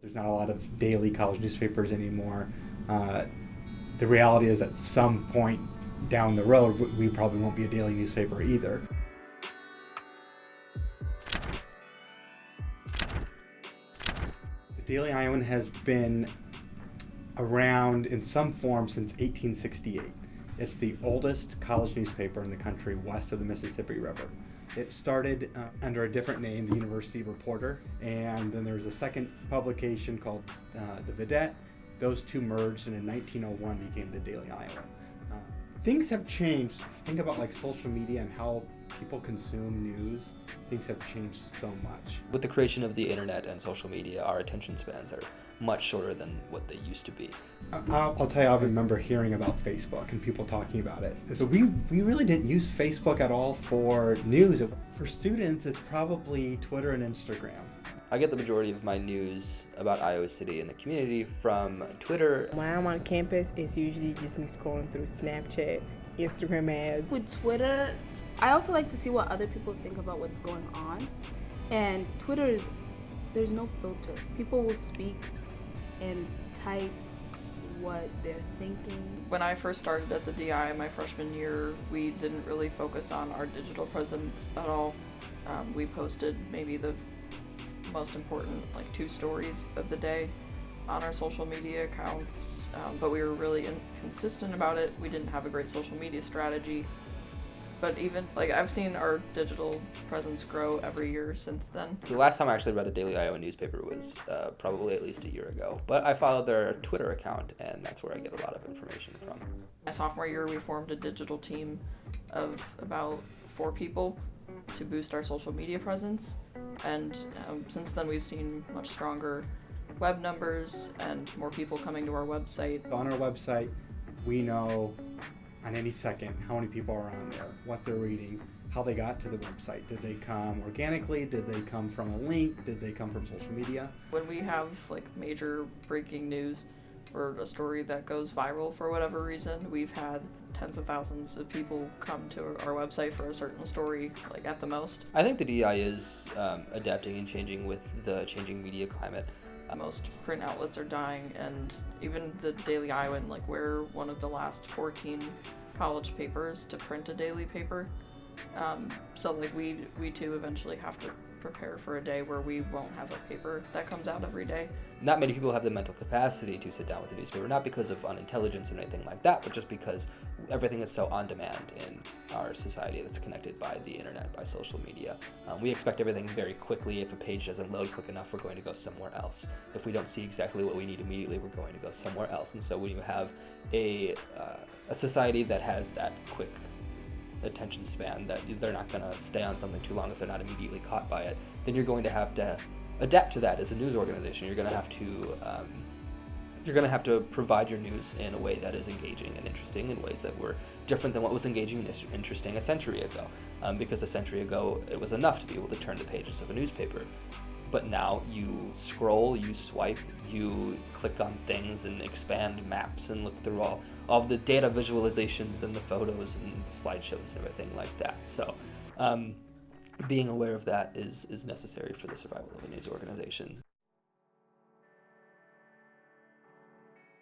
There's not a lot of daily college newspapers anymore. The reality is at some point down the road, we probably won't be a daily newspaper either. The Daily Iowan has been around in some form since 1868. It's the oldest college newspaper in the country west of the Mississippi River. It started under a different name, the University Reporter, and then there was a second publication called the Vidette. Those two merged, and in 1901 became the Daily Iowan. Things have changed. Think about like social media and how people consume news. Things have changed so much. With the creation of the internet and social media, our attention spans are much shorter than what they used to be. I'll tell you, I remember hearing about Facebook and people talking about it. So we really didn't use Facebook at all for news. For students, it's probably Twitter and Instagram. I get the majority of my news about Iowa City and the community from Twitter. When I'm on campus, it's usually just me scrolling through Snapchat, Instagram ads. With Twitter, I also like to see what other people think about what's going on. And Twitter there's no filter. People will speak and type what they're thinking. When I first started at the DI my freshman year, we didn't really focus on our digital presence at all. We posted maybe the most important 2 stories of the day on our social media accounts, but we were really inconsistent about it. We didn't have a great social media strategy. But even, I've seen our digital presence grow every year since then. The last time I actually read a Daily Iowa newspaper was probably at least a year ago. But I follow their Twitter account, and that's where I get a lot of information from. My sophomore year, we formed a digital team of about 4 people to boost our social media presence. And since then, we've seen much stronger web numbers and more people coming to our website. On our website, we know on any second how many people are on there, what they're reading, how they got to the website. Did they come organically? Did they come from a link? Did they come from social media? When we have major breaking news or a story that goes viral for whatever reason, we've had tens of thousands of people come to our website for a certain story, at the most. I think the DI is adapting and changing with the changing media climate. Most print outlets are dying, and even the Daily Iowan, we're one of the last 14 college papers to print a daily paper. So we too eventually have to prepare for a day where we won't have a paper that comes out every day. Not many people have the mental capacity to sit down with a newspaper, not because of unintelligence or anything like that, but just because everything is so on demand in our society that's connected by the internet, by social media. We expect everything very quickly. If a page doesn't load quick enough, we're going to go somewhere else. If we don't see exactly what we need immediately, we're going to go somewhere else. And so when you have a society that has that quick attention span, that they're not going to stay on something too long if they're not immediately caught by it, then you're going to have to adapt to that as a news organization. You're going to have to provide your news in a way that is engaging and interesting, in ways that were different than what was engaging and interesting a century ago. Because a century ago, it was enough to be able to turn the pages of a newspaper. But now you scroll, you swipe, you click on things and expand maps and look through all of the data visualizations and the photos and slideshows and everything like that. So being aware of that is necessary for the survival of a news organization.